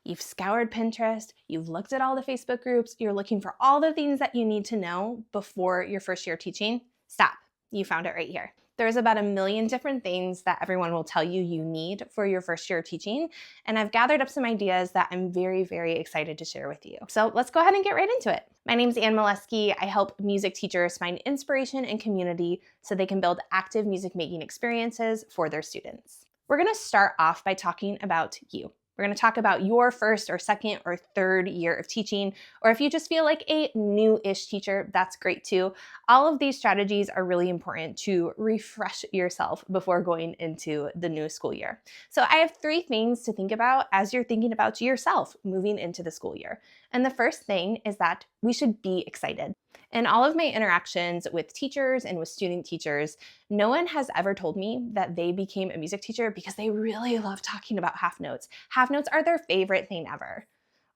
You've scoured Pinterest, you've looked at all the Facebook groups, you're looking for all the things that you need to know before your first year teaching. Stop. You found it right here. There's about 1 million different things that everyone will tell you you need for your first year of teaching, and I've gathered up some ideas that I'm very, very excited to share with you. So let's go ahead and get right into it. My name's Anne Molesky. I help music teachers find inspiration and community so they can build active music making experiences for their students. We're gonna start off by talking about you. We're going to talk about your first or second or third year of teaching, or if you just feel like a new-ish teacher, that's great too. All of these strategies are really important to refresh yourself before going into the new school year. So I have 3 things to think about as you're thinking about yourself moving into the school year. And the first thing is that we should be excited. In all of my interactions with teachers and with student teachers, no one has ever told me that they became a music teacher because they really love talking about half notes. Half notes are their favorite thing ever.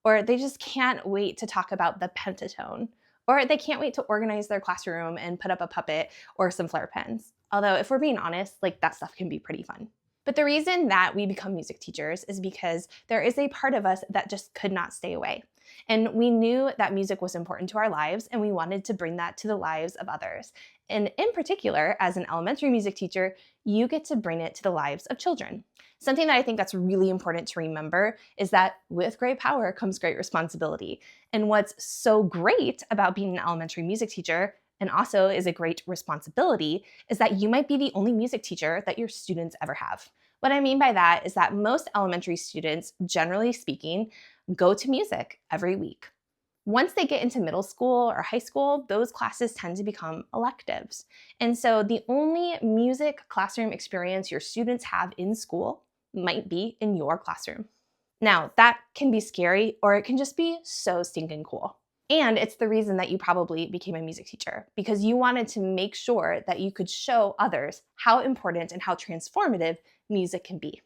Or they just can't wait to talk about the pentatone. Or they can't wait to organize their classroom and put up a puppet or some flare pens. Although if we're being honest, that stuff can be pretty fun. But the reason that we become music teachers is because there is a part of us that just could not stay away. And we knew that music was important to our lives, and we wanted to bring that to the lives of others. And in particular, as an elementary music teacher, you get to bring it to the lives of children. Something that I think that's really important to remember is that with great power comes great responsibility. And what's so great about being an elementary music teacher, and also is a great responsibility, is that you might be the only music teacher that your students ever have. What I mean by that is that most elementary students, generally speaking, go to music every week. Once they get into middle school or high school, those classes tend to become electives. And so the only music classroom experience your students have in school might be in your classroom. Now, that can be scary, or it can just be so stinking cool. And it's the reason that you probably became a music teacher, because you wanted to make sure that you could show others how important and how transformative music can be.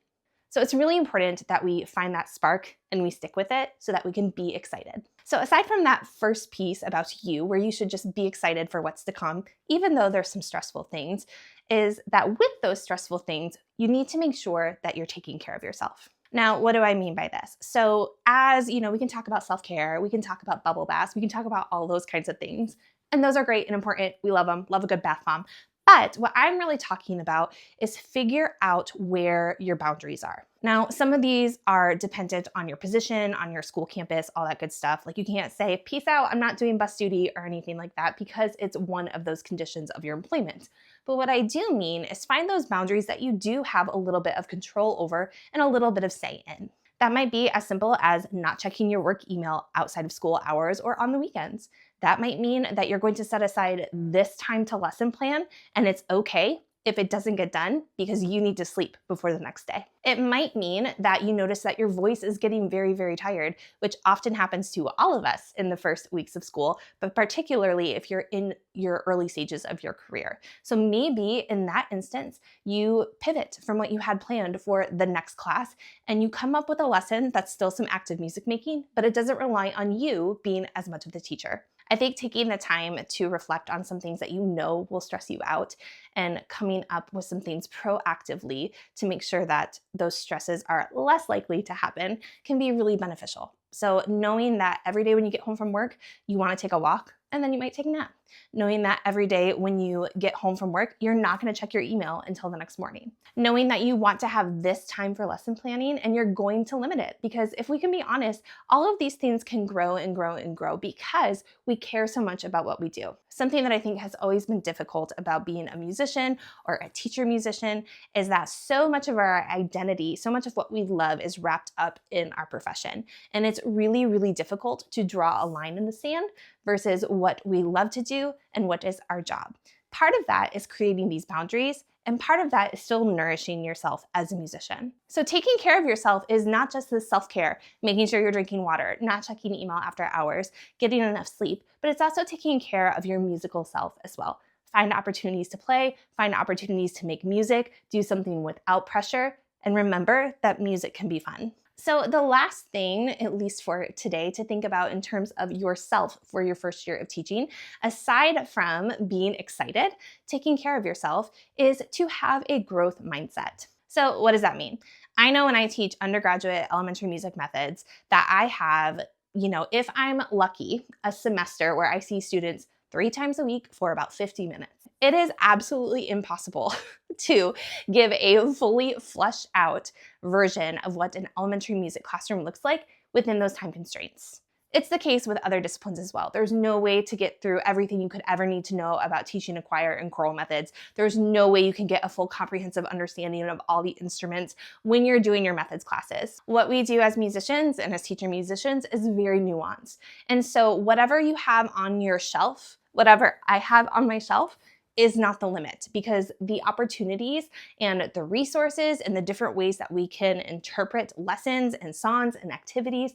So it's really important that we find that spark and we stick with it so that we can be excited. So aside from that first piece about you, where you should just be excited for what's to come, even though there's some stressful things, is that with those stressful things, you need to make sure that you're taking care of yourself. Now, what do I mean by this? So as you know, we can talk about self-care, we can talk about bubble baths, we can talk about all those kinds of things. And those are great and important. We love them, love a good bath bomb. But what I'm really talking about is figure out where your boundaries are. Now, some of these are dependent on your position, on your school campus, all that good stuff. You can't say, peace out, I'm not doing bus duty or anything like that, because it's one of those conditions of your employment. But what I do mean is find those boundaries that you do have a little bit of control over and a little bit of say in. That might be as simple as not checking your work email outside of school hours or on the weekends. That might mean that you're going to set aside this time to lesson plan, and it's okay if it doesn't get done because you need to sleep before the next day. It might mean that you notice that your voice is getting very, very tired, which often happens to all of us in the first weeks of school, but particularly if you're in your early stages of your career. So maybe in that instance, you pivot from what you had planned for the next class and you come up with a lesson that's still some active music making, but it doesn't rely on you being as much of the teacher. I think taking the time to reflect on some things that you know will stress you out and coming up with some things proactively to make sure that those stresses are less likely to happen can be really beneficial. So knowing that every day when you get home from work, you want to take a walk and then you might take a nap. Knowing that every day when you get home from work, you're not going to check your email until the next morning. Knowing that you want to have this time for lesson planning and you're going to limit it. Because if we can be honest, all of these things can grow and grow and grow because we care so much about what we do. Something that I think has always been difficult about being a musician or a teacher musician is that so much of our identity, so much of what we love is wrapped up in our profession. And it's really, really difficult to draw a line in the sand versus what we love to do and what is our job. Part of that is creating these boundaries, and part of that is still nourishing yourself as a musician. So taking care of yourself is not just the self-care, making sure you're drinking water, not checking email after hours, getting enough sleep, but it's also taking care of your musical self as well. Find opportunities to play, find opportunities to make music, do something without pressure, and remember that music can be fun. So the last thing, at least for today, to think about in terms of yourself for your first year of teaching, aside from being excited, taking care of yourself, is to have a growth mindset. So what does that mean? I know when I teach undergraduate elementary music methods that I have, if I'm lucky, a semester where I see students 3 times a week for about 50 minutes. It is absolutely impossible to give a fully fleshed out version of what an elementary music classroom looks like within those time constraints. It's the case with other disciplines as well. There's no way to get through everything you could ever need to know about teaching a choir and choral methods. There's no way you can get a full comprehensive understanding of all the instruments when you're doing your methods classes. What we do as musicians and as teacher musicians is very nuanced. And so whatever you have on your shelf, whatever I have on my shelf, is not the limit, because the opportunities and the resources and the different ways that we can interpret lessons and songs and activities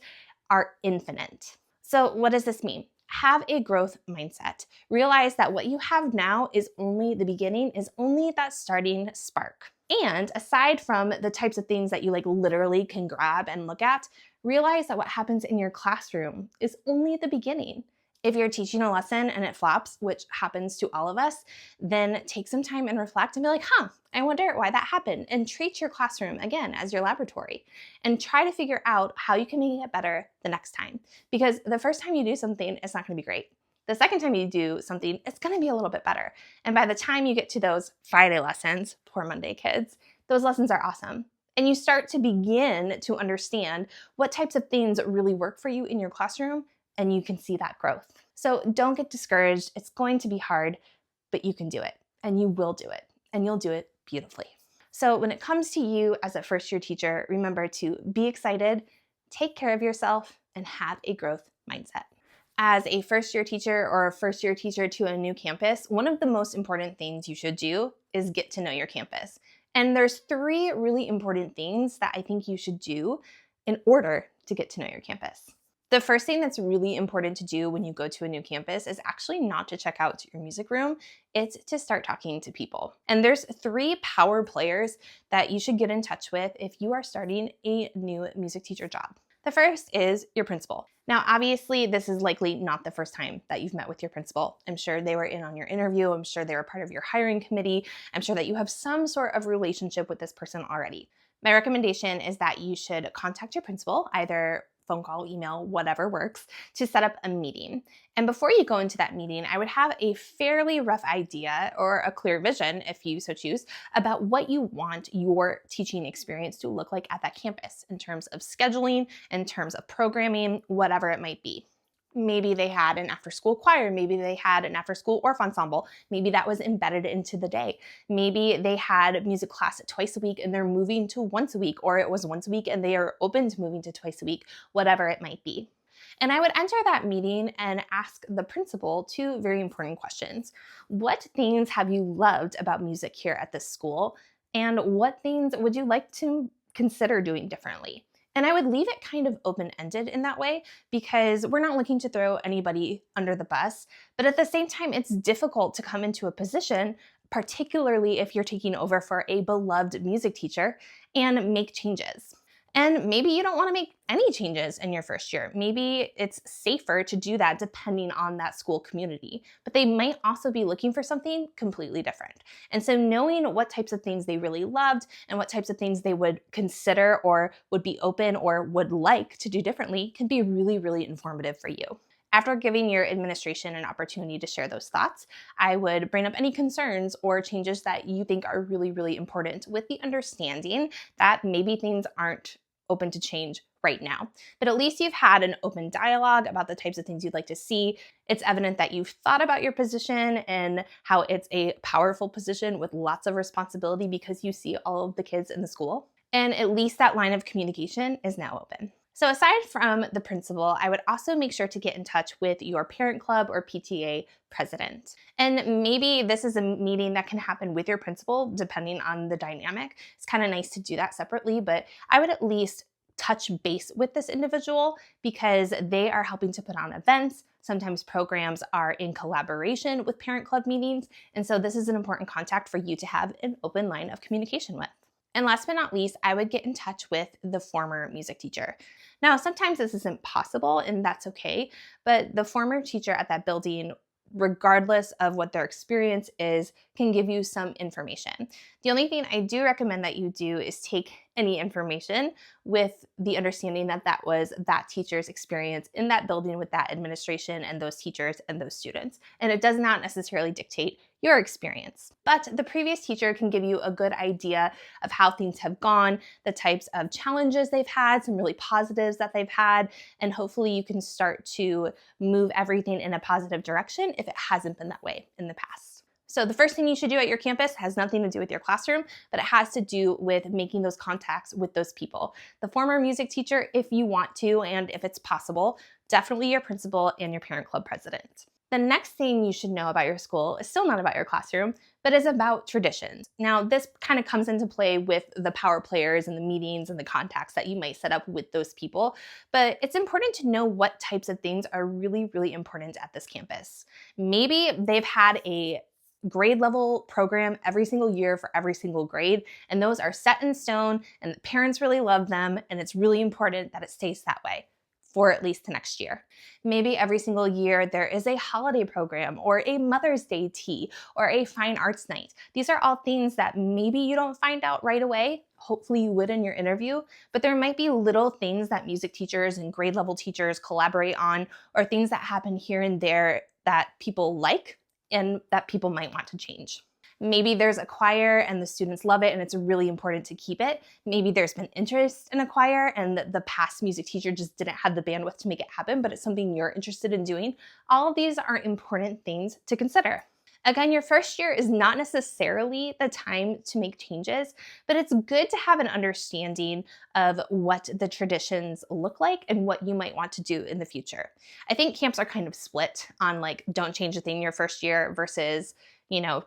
are infinite. So what does this mean? Have a growth mindset. Realize that what you have now is only the beginning, is only that starting spark. And aside from the types of things that you literally can grab and look at, realize that what happens in your classroom is only the beginning. If you're teaching a lesson and it flops, which happens to all of us, then take some time and reflect and be like, I wonder why that happened, and treat your classroom again as your laboratory and try to figure out how you can make it better the next time. Because the first time you do something, it's not going to be great. The second time you do something, it's going to be a little bit better. And by the time you get to those Friday lessons, poor Monday kids, those lessons are awesome. And you start to begin to understand what types of things really work for you in your classroom, and you can see that growth. So don't get discouraged. It's going to be hard, but you can do it, and you will do it, and you'll do it beautifully. So when it comes to you as a first-year teacher, remember to be excited, take care of yourself, and have a growth mindset. As a first-year teacher or a first-year teacher to a new campus, one of the most important things you should do is get to know your campus. And there's 3 really important things that I think you should do in order to get to know your campus. The first thing that's really important to do when you go to a new campus is actually not to check out your music room. It's to start talking to people. And there's 3 power players that you should get in touch with if you are starting a new music teacher job. The first is your principal. Now, obviously, this is likely not the first time that you've met with your principal. I'm sure they were in on your interview. I'm sure they were part of your hiring committee. I'm sure that you have some sort of relationship with this person already. My recommendation is that you should contact your principal, either phone call, email, whatever works, to set up a meeting. And before you go into that meeting, I would have a fairly rough idea or a clear vision, if you so choose, about what you want your teaching experience to look like at that campus in terms of scheduling, in terms of programming, whatever it might be. Maybe they had an after-school choir. Maybe they had an after-school Orff ensemble. Maybe that was embedded into the day. Maybe they had music class twice a week and they're moving to once a week, or it was once a week and they are open to moving to twice a week, whatever it might be. And I would enter that meeting and ask the principal 2 very important questions. What things have you loved about music here at this school? And what things would you like to consider doing differently? And I would leave it kind of open-ended in that way, because we're not looking to throw anybody under the bus. But at the same time, it's difficult to come into a position, particularly if you're taking over for a beloved music teacher, and make changes. And maybe you don't want to make any changes in your first year. Maybe it's safer to do that depending on that school community, but they might also be looking for something completely different. And so knowing what types of things they really loved and what types of things they would consider or would be open or would like to do differently can be really, really informative for you. After giving your administration an opportunity to share those thoughts, I would bring up any concerns or changes that you think are really, really important, with the understanding that maybe things aren't open to change right now. But at least you've had an open dialogue about the types of things you'd like to see. It's evident that you've thought about your position and how it's a powerful position with lots of responsibility because you see all of the kids in the school. And at least that line of communication is now open. So aside from the principal, I would also make sure to get in touch with your parent club or PTA president. And maybe this is a meeting that can happen with your principal, depending on the dynamic. It's kind of nice to do that separately, but I would at least touch base with this individual because they are helping to put on events. Sometimes programs are in collaboration with parent club meetings. And so this is an important contact for you to have an open line of communication with. And last but not least, I would get in touch with the former music teacher. Now, sometimes this isn't possible, and that's okay, but the former teacher at that building, regardless of what their experience is, can give you some information. The only thing I do recommend that you do is take any information with the understanding that that was that teacher's experience in that building with that administration and those teachers and those students. And it does not necessarily dictate your experience. But the previous teacher can give you a good idea of how things have gone, the types of challenges they've had, some really positives that they've had, and hopefully you can start to move everything in a positive direction if it hasn't been that way in the past. So the first thing you should do at your campus has nothing to do with your classroom, but it has to do with making those contacts with those people. The former music teacher, if you want to, and if it's possible, definitely your principal and your parent club president. The next thing you should know about your school is still not about your classroom, but is about traditions. Now, this kind of comes into play with the power players and the meetings and the contacts that you might set up with those people, but it's important to know what types of things are really, really important at this campus. Maybe they've had a grade level program every single year for every single grade, and those are set in stone, and the parents really love them, and it's really important that it stays that way for at least the next year. Maybe every single year there is a holiday program or a Mother's Day tea or a fine arts night. These are all things that maybe you don't find out right away. Hopefully you would in your interview, but there might be little things that music teachers and grade level teachers collaborate on, or things that happen here and there that people like and that people might want to change. Maybe there's a choir and the students love it and it's really important to keep it. Maybe there's been interest in a choir and the past music teacher just didn't have the bandwidth to make it happen, but it's something you're interested in doing. All of these are important things to consider. Again, your first year is not necessarily the time to make changes, but it's good to have an understanding of what the traditions look like and what you might want to do in the future. I think camps are kind of split on like, don't change a thing your first year versus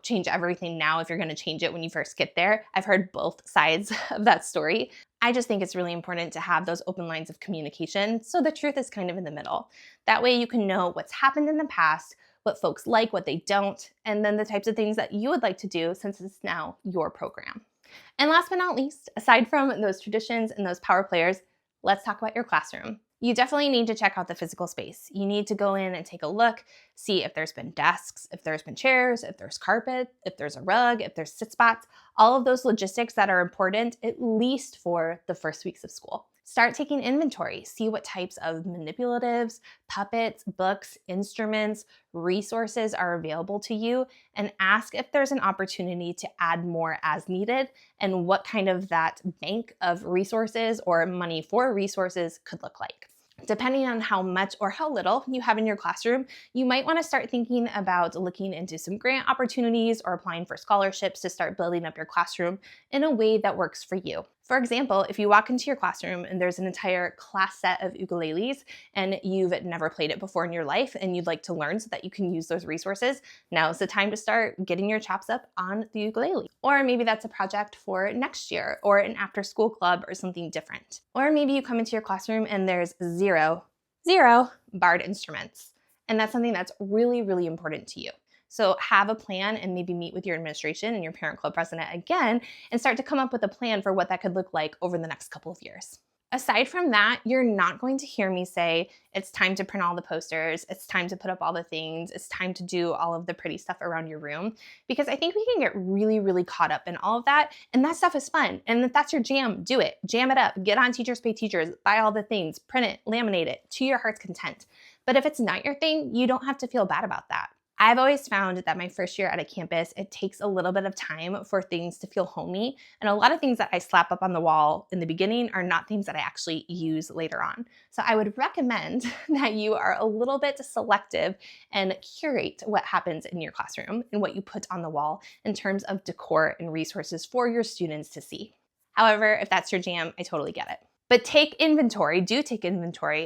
change everything now if you're going to change it when you first get there. I've heard both sides of that story. I just think it's really important to have those open lines of communication so the truth is kind of in the middle. That way you can know what's happened in the past, what folks like, what they don't, and then the types of things that you would like to do since it's now your program. And last but not least, aside from those traditions and those power players, let's talk about your classroom. You definitely need to check out the physical space. You need to go in and take a look, see if there's been desks, if there's been chairs, if there's carpet, if there's a rug, if there's sit spots, all of those logistics that are important at least for the first weeks of school. Start taking inventory. See what types of manipulatives, puppets, books, instruments, resources are available to you, and ask if there's an opportunity to add more as needed and what kind of that bank of resources or money for resources could look like. Depending on how much or how little you have in your classroom, you might want to start thinking about looking into some grant opportunities or applying for scholarships to start building up your classroom in a way that works for you. For example, if you walk into your classroom and there's an entire class set of ukuleles and you've never played it before in your life and you'd like to learn so that you can use those resources, now's the time to start getting your chops up on the ukulele. Or maybe that's a project for next year or an after school club or something different. Or maybe you come into your classroom and there's zero barred instruments. And that's something that's really, really important to you. So have a plan and maybe meet with your administration and your parent club president again and start to come up with a plan for what that could look like over the next couple of years. Aside from that, you're not going to hear me say, it's time to print all the posters, it's time to put up all the things, it's time to do all of the pretty stuff around your room, because I think we can get really, really caught up in all of that, and that stuff is fun. And if that's your jam, do it. Jam it up. Get on Teachers Pay Teachers, buy all the things, print it, laminate it to your heart's content. But if it's not your thing, you don't have to feel bad about that. I've always found that my first year at a campus, it takes a little bit of time for things to feel homey. And a lot of things that I slap up on the wall in the beginning are not things that I actually use later on. So I would recommend that you are a little bit selective and curate what happens in your classroom and what you put on the wall in terms of decor and resources for your students to see. However, if that's your jam, I totally get it. But take inventory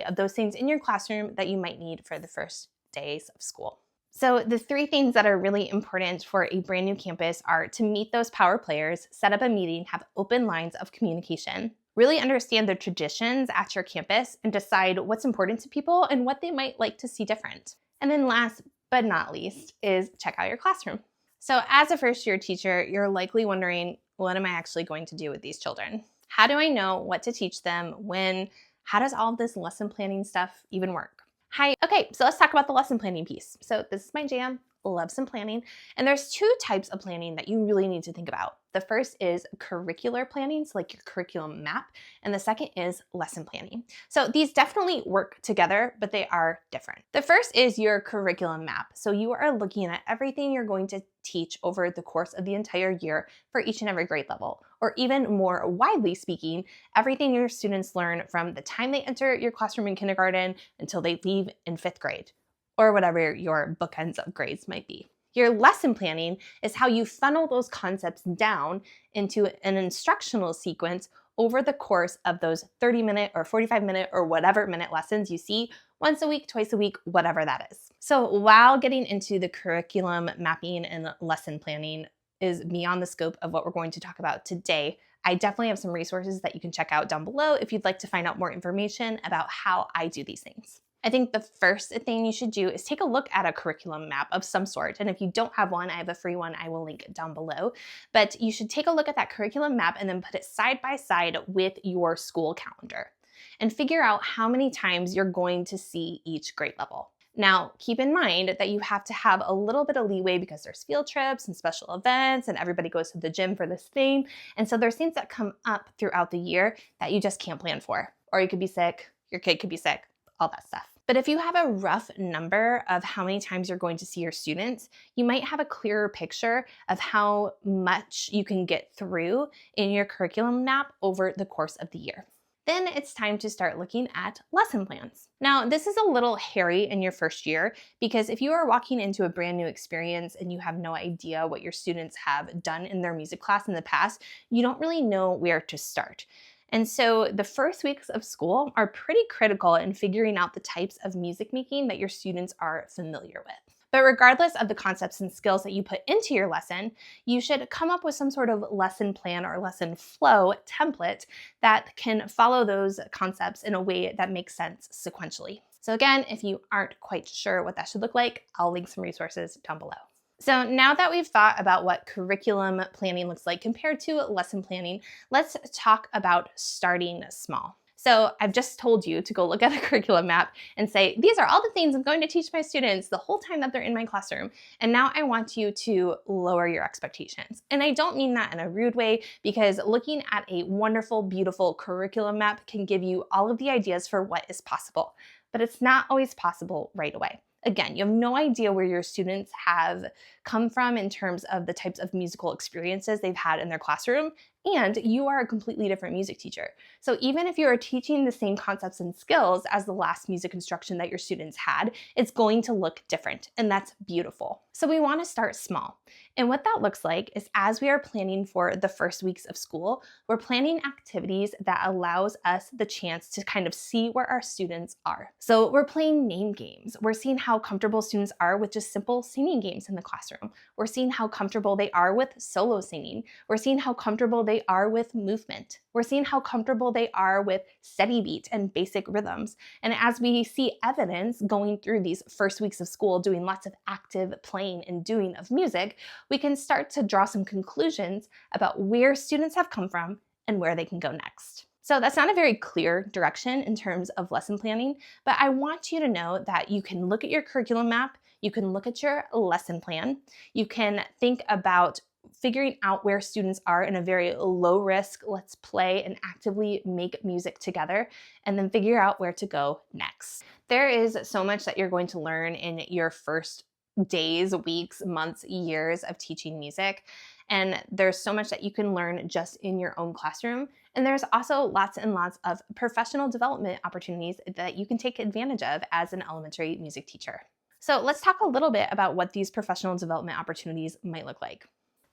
of those things in your classroom that you might need for the first days of school. So the three things that are really important for a brand new campus are to meet those power players, set up a meeting, have open lines of communication, really understand the traditions at your campus, and decide what's important to people and what they might like to see different. And then last but not least is check out your classroom. So as a first year teacher, you're likely wondering, what am I actually going to do with these children? How do I know what to teach them? When? How does all of this lesson planning stuff even work? Hi, okay, so let's talk about the lesson planning piece. So this is my jam, love some planning. And there's two types of planning that you really need to think about. The first is curricular planning, so like your curriculum map, and the second is lesson planning. So these definitely work together, but they are different. The first is your curriculum map. So you are looking at everything you're going to teach over the course of the entire year for each and every grade level, or even more widely speaking, everything your students learn from the time they enter your classroom in kindergarten until they leave in 5th grade, or whatever your bookends of grades might be. Your lesson planning is how you funnel those concepts down into an instructional sequence over the course of those 30-minute or 45-minute or whatever minute lessons you see once a week, twice a week, whatever that is. So while getting into the curriculum mapping and lesson planning is beyond the scope of what we're going to talk about today, I definitely have some resources that you can check out down below if you'd like to find out more information about how I do these things. I think the first thing you should do is take a look at a curriculum map of some sort. And if you don't have one, I have a free one I will link down below. But you should take a look at that curriculum map and then put it side by side with your school calendar and figure out how many times you're going to see each grade level. Now, keep in mind that you have to have a little bit of leeway because there's field trips and special events and everybody goes to the gym for this thing. And so there's things that come up throughout the year that you just can't plan for. Or you could be sick, your kid could be sick, all that stuff. But if you have a rough number of how many times you're going to see your students, you might have a clearer picture of how much you can get through in your curriculum map over the course of the year. Then it's time to start looking at lesson plans. Now, this is a little hairy in your first year because if you are walking into a brand new experience and you have no idea what your students have done in their music class in the past, you don't really know where to start. And so the first weeks of school are pretty critical in figuring out the types of music making that your students are familiar with. But regardless of the concepts and skills that you put into your lesson, you should come up with some sort of lesson plan or lesson flow template that can follow those concepts in a way that makes sense sequentially. So again, if you aren't quite sure what that should look like, I'll link some resources down below. So now that we've thought about what curriculum planning looks like compared to lesson planning, let's talk about starting small. So I've just told you to go look at a curriculum map and say, these are all the things I'm going to teach my students the whole time that they're in my classroom. And now I want you to lower your expectations. And I don't mean that in a rude way, because looking at a wonderful, beautiful curriculum map can give you all of the ideas for what is possible, but it's not always possible right away. Again, you have no idea where your students have come from in terms of the types of musical experiences they've had in their classroom, and you are a completely different music teacher. So even if you are teaching the same concepts and skills as the last music instruction that your students had, it's going to look different, and that's beautiful. So we want to start small. And what that looks like is as we are planning for the first weeks of school, we're planning activities that allows us the chance to kind of see where our students are. So we're playing name games. We're seeing how comfortable students are with just simple singing games in the classroom. We're seeing how comfortable they are with solo singing. We're seeing how comfortable they are with movement. We're seeing how comfortable they are with steady beat and basic rhythms. And as we see evidence going through these first weeks of school, doing lots of active playing and doing of music, we can start to draw some conclusions about where students have come from and where they can go next. So that's not a very clear direction in terms of lesson planning, but I want you to know that you can look at your curriculum map, you can look at your lesson plan, you can think about figuring out where students are in a very low risk, let's play and actively make music together, and then figure out where to go next. There is so much that you're going to learn in your first days, weeks, months, years of teaching music. And there's so much that you can learn just in your own classroom. And there's also lots and lots of professional development opportunities that you can take advantage of as an elementary music teacher. So let's talk a little bit about what these professional development opportunities might look like.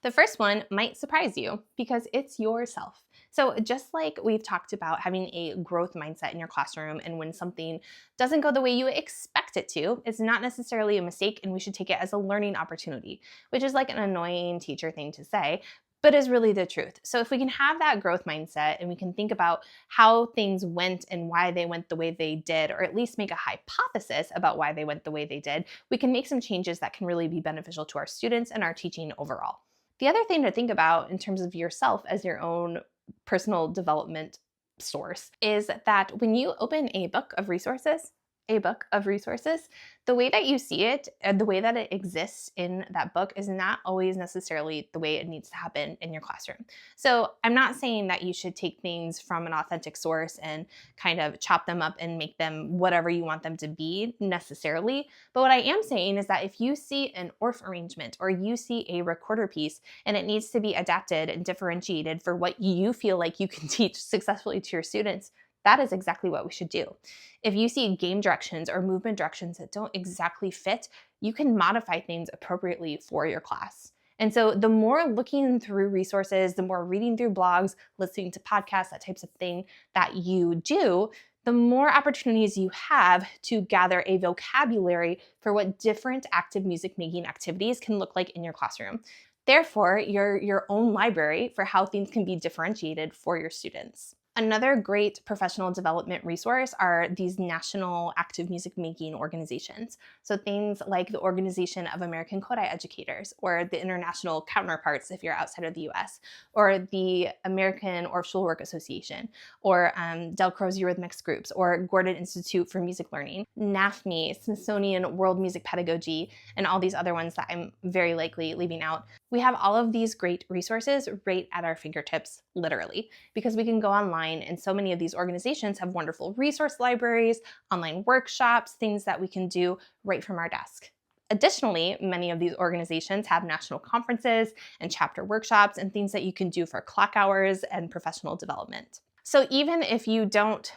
The first one might surprise you because it's yourself. So just like we've talked about having a growth mindset in your classroom, and when something doesn't go the way you expect it to, it's not necessarily a mistake and we should take it as a learning opportunity, which is like an annoying teacher thing to say, but is really the truth. So if we can have that growth mindset and we can think about how things went and why they went the way they did, or at least make a hypothesis about why they went the way they did, we can make some changes that can really be beneficial to our students and our teaching overall. The other thing to think about in terms of yourself as your own personal development source is that when you open a book of resources, a book of resources, the way that you see it and the way that it exists in that book is not always necessarily the way it needs to happen in your classroom. So I'm not saying that you should take things from an authentic source and kind of chop them up and make them whatever you want them to be necessarily. But what I am saying is that if you see an ORF arrangement or you see a recorder piece and it needs to be adapted and differentiated for what you feel like you can teach successfully to your students, that is exactly what we should do. If you see game directions or movement directions that don't exactly fit, you can modify things appropriately for your class. And so the more looking through resources, the more reading through blogs, listening to podcasts, that types of thing that you do, the more opportunities you have to gather a vocabulary for what different active music making activities can look like in your classroom. Therefore, you're your own library for how things can be differentiated for your students. Another great professional development resource are these national active music making organizations. So things like the Organization of American Kodály Educators, or the international counterparts if you're outside of the US, or the American Orff Schulwerk Association, or Delcro's Eurythmics Groups, or Gordon Institute for Music Learning, NAFME, Smithsonian World Music Pedagogy, and all these other ones that I'm very likely leaving out. We have all of these great resources right at our fingertips, literally, because we can go online, and so many of these organizations have wonderful resource libraries, online workshops, things that we can do right from our desk. Additionally, many of these organizations have national conferences and chapter workshops and things that you can do for clock hours and professional development. So even if you don't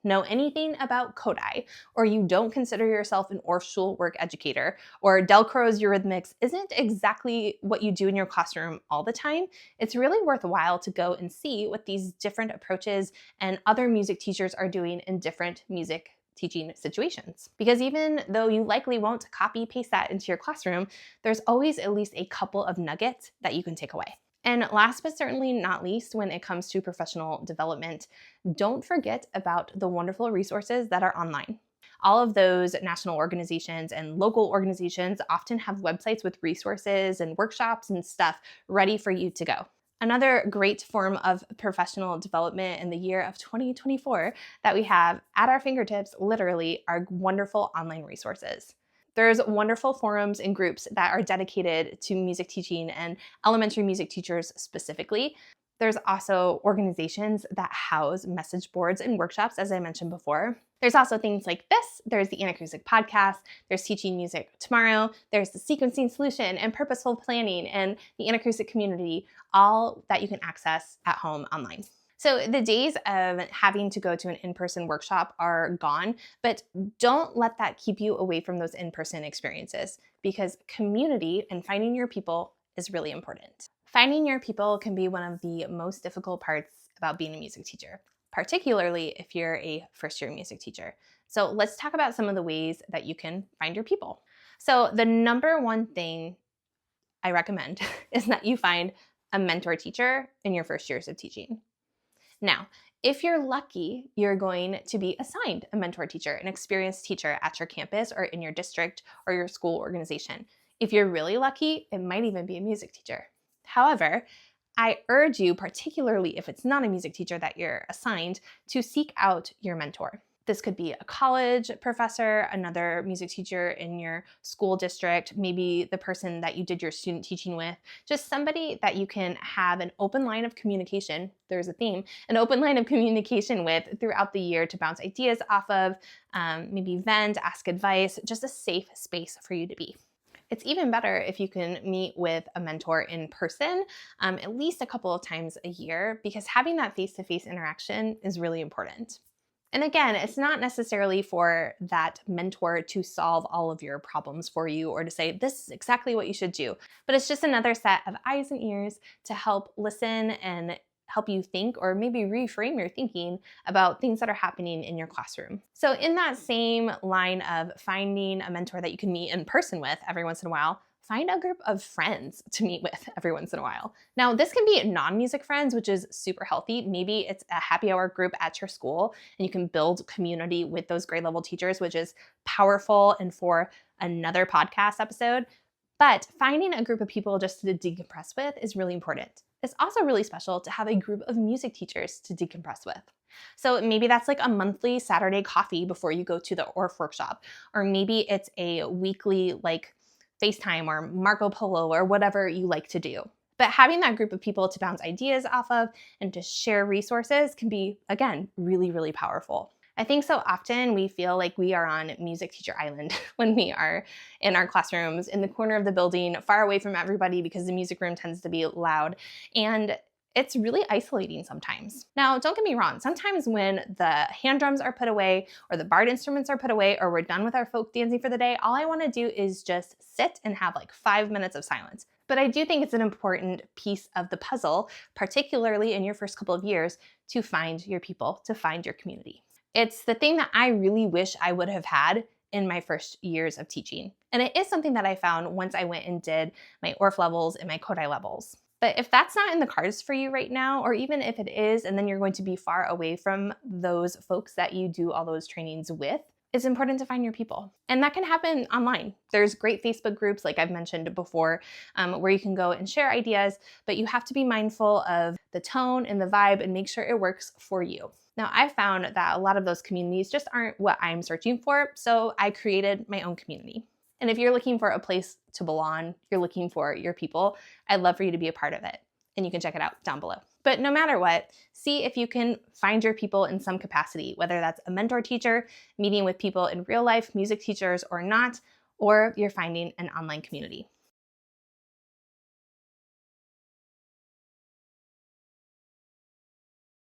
know anything about Kodály, or you don't consider yourself an Orff Schulwerk educator, or Delcro's Eurythmics isn't exactly what you do in your classroom all the time, it's really worthwhile to go and see what these different approaches and other music teachers are doing in different music teaching situations. Because even though you likely won't copy paste that into your classroom, there's always at least a couple of nuggets that you can take away. And last but certainly not least, when it comes to professional development, don't forget about the wonderful resources that are online. All of those national organizations and local organizations often have websites with resources and workshops and stuff ready for you to go. Another great form of professional development in the year of 2024 that we have at our fingertips literally are wonderful online resources. There's wonderful forums and groups that are dedicated to music teaching and elementary music teachers specifically. There's also organizations that house message boards and workshops, as I mentioned before. There's also things like this. There's the Anacoustic Podcast. There's Teaching Music Tomorrow. There's the Sequencing Solution and Purposeful Planning and the Anacoustic Community, all that you can access at home online. So the days of having to go to an in-person workshop are gone, but don't let that keep you away from those in-person experiences, because community and finding your people is really important. Finding your people can be one of the most difficult parts about being a music teacher, particularly if you're a first-year music teacher. So let's talk about some of the ways that you can find your people. So the number one thing I recommend is that you find a mentor teacher in your first years of teaching. Now, if you're lucky, you're going to be assigned a mentor teacher, an experienced teacher at your campus or in your district or your school organization. If you're really lucky, it might even be a music teacher. However, I urge you, particularly if it's not a music teacher that you're assigned, to seek out your mentor. This could be a college professor, another music teacher in your school district, maybe the person that you did your student teaching with, just somebody that you can have an open line of communication, there's a theme, an open line of communication with throughout the year to bounce ideas off of, maybe vent, ask advice, just a safe space for you to be. It's even better if you can meet with a mentor in person at least a couple of times a year, because having that face-to-face interaction is really important. And again, it's not necessarily for that mentor to solve all of your problems for you or to say, this is exactly what you should do. But it's just another set of eyes and ears to help listen and help you think, or maybe reframe your thinking about things that are happening in your classroom. So in that same line of finding a mentor that you can meet in person with every once in a while, find a group of friends to meet with every once in a while. Now, this can be non-music friends, which is super healthy. Maybe it's a happy hour group at your school and you can build community with those grade level teachers, which is powerful and for another podcast episode. But finding a group of people just to decompress with is really important, It's also really special to have a group of music teachers to decompress with. So maybe that's like a monthly Saturday coffee before you go to the ORF workshop, or maybe it's a weekly like FaceTime or Marco Polo or whatever you like to do. But having that group of people to bounce ideas off of and to share resources can be, again, really, really powerful. I think so often we feel like we are on Music Teacher Island when we are in our classrooms in the corner of the building, far away from everybody because the music room tends to be loud. And it's really isolating sometimes. Now, don't get me wrong. Sometimes when the hand drums are put away or the barred instruments are put away or we're done with our folk dancing for the day, all I want to do is just sit and have like 5 minutes of silence. But I do think it's an important piece of the puzzle, particularly in your first couple of years, to find your people, to find your community. It's the thing that I really wish I would have had in my first years of teaching. And it is something that I found once I went and did my ORF levels and my Kodai levels. But if that's not in the cards for you right now, or even if it is, and then you're going to be far away from those folks that you do all those trainings with, it's important to find your people. And that can happen online. There's great Facebook groups, like I've mentioned before, where you can go and share ideas, but you have to be mindful of the tone and the vibe and make sure it works for you. Now, I've found that a lot of those communities just aren't what I'm searching for, so I created my own community. And if you're looking for a place to belong, you're looking for your people, I'd love for you to be a part of it. And you can check it out down below. But no matter what, see if you can find your people in some capacity, whether that's a mentor teacher, meeting with people in real life, music teachers or not, or you're finding an online community.